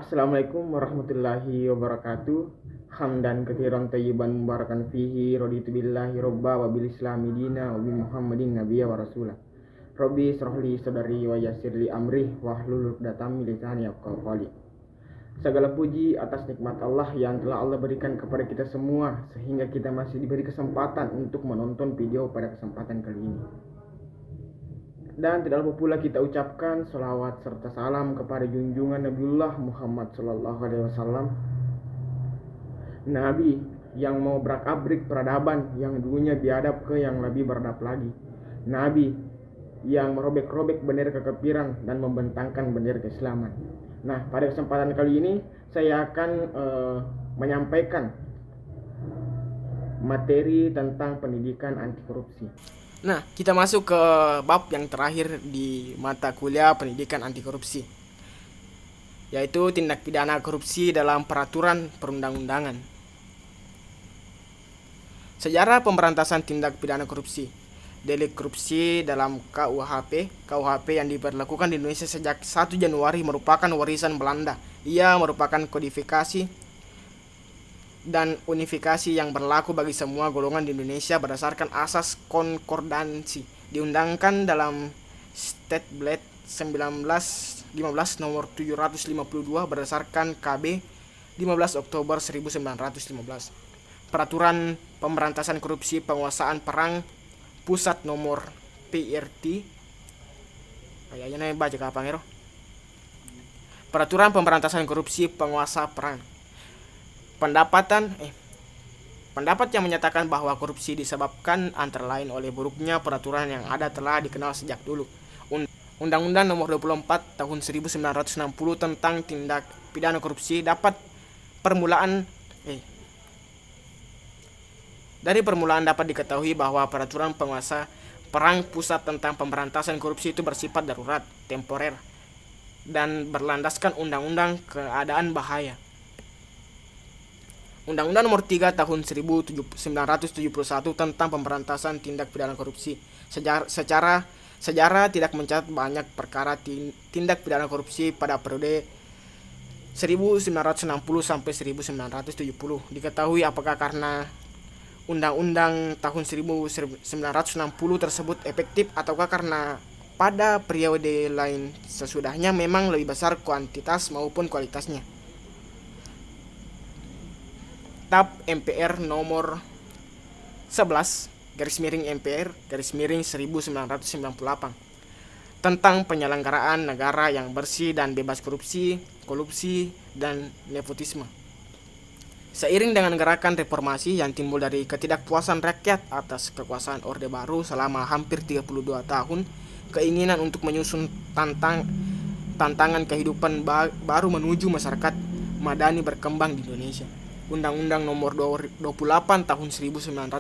Assalamualaikum warahmatullahi wabarakatuh. Hamdan katsiran thayyiban mubarakan fihi raditu billahi robba wa bil islami dina wa bi Muhammadin nabiyya wa rasulah. Rabbi israh li sadri wa yassir li amri wahlul 'uqdatam min lisani yafqahu qawli. Segala puji atas nikmat Allah yang telah Allah berikan kepada kita semua sehingga kita masih diberi kesempatan untuk menonton video pada kesempatan kali ini. Dan tidak lupa pula kita ucapkan salawat serta salam kepada junjungan Nabiullah Muhammad SAW, Nabi yang mau berak-abrik peradaban yang dulunya biadab ke yang lebih beradab lagi, Nabi yang merobek-robek bendera kekafiran dan membentangkan bendera keislaman. Nah, pada kesempatan kali ini saya akan menyampaikan materi tentang pendidikan anti korupsi. Nah, kita masuk ke bab yang terakhir di mata kuliah pendidikan anti korupsi, yaitu tindak pidana korupsi dalam peraturan perundang-undangan. Sejarah pemberantasan tindak pidana korupsi. Delik korupsi dalam KUHP yang diberlakukan di Indonesia sejak 1 Januari merupakan warisan Belanda. Ia merupakan kodifikasi dan unifikasi yang berlaku bagi semua golongan di Indonesia berdasarkan asas konkordansi diundangkan dalam Statblad 1915 nomor 752 berdasarkan KB 15 Oktober 1915. Peraturan Pemberantasan Korupsi Penguasaan Perang Pusat nomor PRT kayaknya baca ke apa ngero. Peraturan Pemberantasan Korupsi Penguasa Perang. Pendapat yang menyatakan bahwa korupsi disebabkan antara lain oleh buruknya peraturan yang ada telah dikenal sejak dulu. Undang-Undang Nomor 24 Tahun 1960 tentang tindak pidana korupsi dari permulaan dapat diketahui bahwa peraturan penguasa perang pusat tentang pemberantasan korupsi itu bersifat darurat, temporer, dan berlandaskan undang-undang keadaan bahaya. Undang-Undang Nomor 3 Tahun 1971 tentang pemberantasan tindak pidana korupsi. Sejarah tidak mencatat banyak perkara tindak pidana korupsi pada periode 1960 sampai 1970. Diketahui apakah karena Undang-Undang tahun 1960 tersebut efektif ataukah karena pada periode lain sesudahnya memang lebih besar kuantitas maupun kualitasnya. TAP MPR nomor 11 MPR 1998 tentang penyelenggaraan negara yang bersih dan bebas korupsi, kolusi, dan nepotisme. Seiring dengan gerakan reformasi yang timbul dari ketidakpuasan rakyat atas kekuasaan Orde Baru selama hampir 32 tahun, keinginan untuk menyusun tantangan kehidupan baru menuju masyarakat madani berkembang di Indonesia. Undang-Undang Nomor 28 Tahun 1999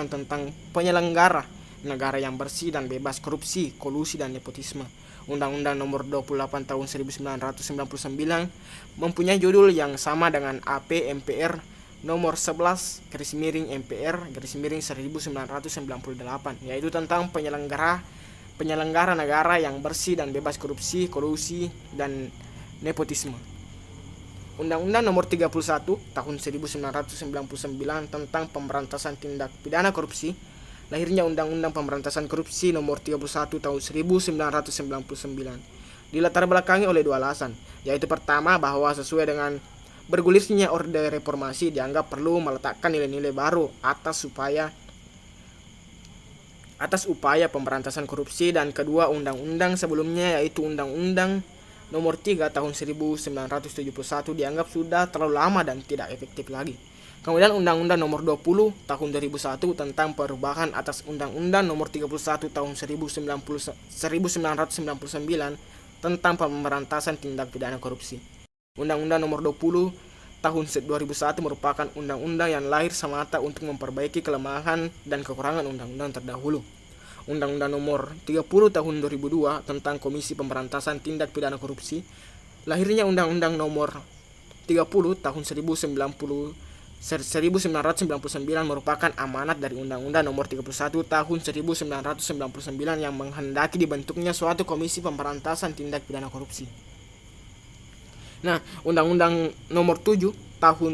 tentang penyelenggara negara yang bersih dan bebas korupsi, kolusi, dan nepotisme. Undang-Undang Nomor 28 Tahun 1999 mempunyai judul yang sama dengan AP MPR Nomor 11 MPR 1998, yaitu tentang penyelenggara negara yang bersih dan bebas korupsi, kolusi, dan nepotisme. Undang-Undang Nomor 31 Tahun 1999 tentang pemberantasan tindak pidana korupsi. Lahirnya Undang-Undang Pemberantasan Korupsi Nomor 31 Tahun 1999 dilatar belakangi oleh dua alasan, yaitu pertama bahwa sesuai dengan bergulirnya Orde Reformasi dianggap perlu meletakkan nilai-nilai baru atas upaya pemberantasan korupsi, dan kedua undang-undang sebelumnya yaitu Undang-Undang Nomor 3 Tahun 1971 dianggap sudah terlalu lama dan tidak efektif lagi. Kemudian Undang-Undang Nomor 20 Tahun 2001 tentang perubahan atas Undang-Undang Nomor 31 Tahun 1999 tentang pemberantasan tindak pidana korupsi. Undang-Undang Nomor 20 Tahun 2001 merupakan undang-undang yang lahir semata untuk memperbaiki kelemahan dan kekurangan undang-undang terdahulu. Undang-Undang Nomor 30 Tahun 2002 tentang Komisi Pemberantasan Tindak Pidana Korupsi. Lahirnya Undang-Undang Nomor 30 Tahun 1999 merupakan amanat dari Undang-Undang Nomor 31 Tahun 1999 yang menghendaki dibentuknya suatu Komisi Pemberantasan Tindak Pidana Korupsi. Nah, Undang-Undang Nomor 7 Tahun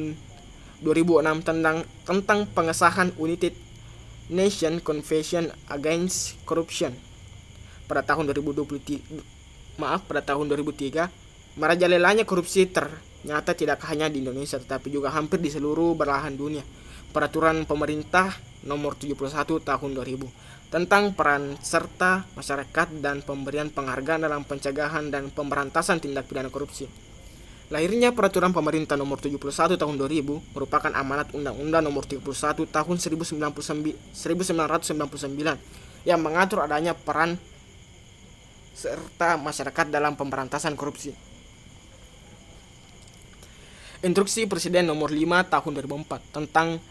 2006 tentang pengesahan United Nations Convention Against Corruption pada tahun 2003 merajalelanya korupsi ternyata tidak hanya di Indonesia tetapi juga hampir di seluruh belahan dunia. Peraturan pemerintah nomor 71 tahun 2000 tentang peran serta masyarakat dan pemberian penghargaan dalam pencegahan dan pemberantasan tindak pidana korupsi. Lahirnya peraturan pemerintah nomor 71 tahun 2000 merupakan amanat Undang-Undang nomor 31 tahun 1999 yang mengatur adanya peran serta masyarakat dalam pemberantasan korupsi. Instruksi Presiden nomor 5 tahun 2004 tentang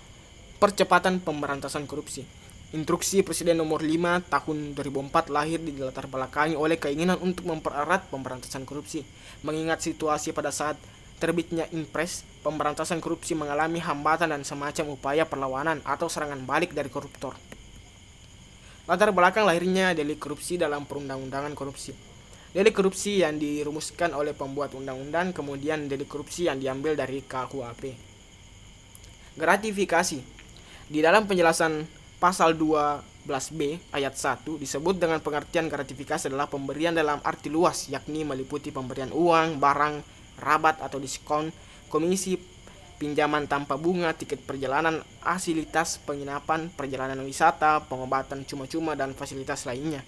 percepatan pemberantasan korupsi. Instruksi Presiden nomor 5 tahun 2004 lahir di latar belakangi oleh keinginan untuk mempererat pemberantasan korupsi. Mengingat situasi pada saat terbitnya Impres, pemberantasan korupsi mengalami hambatan dan semacam upaya perlawanan atau serangan balik dari koruptor. Latar belakang lahirnya delik korupsi dalam perundang-undangan korupsi. Delik korupsi yang dirumuskan oleh pembuat undang-undang, kemudian delik korupsi yang diambil dari KUHP. Gratifikasi. Di dalam penjelasan Pasal 12B ayat 1 disebut dengan pengertian gratifikasi adalah pemberian dalam arti luas, yakni meliputi pemberian uang, barang, rabat atau diskon, komisi, pinjaman tanpa bunga, tiket perjalanan, fasilitas penginapan, perjalanan wisata, pengobatan cuma-cuma, dan fasilitas lainnya.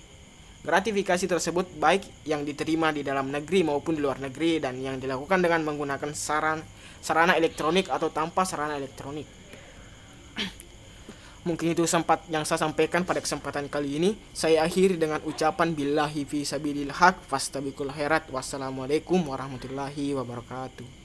Gratifikasi tersebut baik yang diterima di dalam negeri maupun di luar negeri dan yang dilakukan dengan menggunakan sarana elektronik atau tanpa sarana elektronik. Mungkin itu yang saya sampaikan pada kesempatan kali ini. Saya akhiri dengan ucapan billahi fi sabilil haq fastabiqul khairat. Wassalamualaikum warahmatullahi wabarakatuh.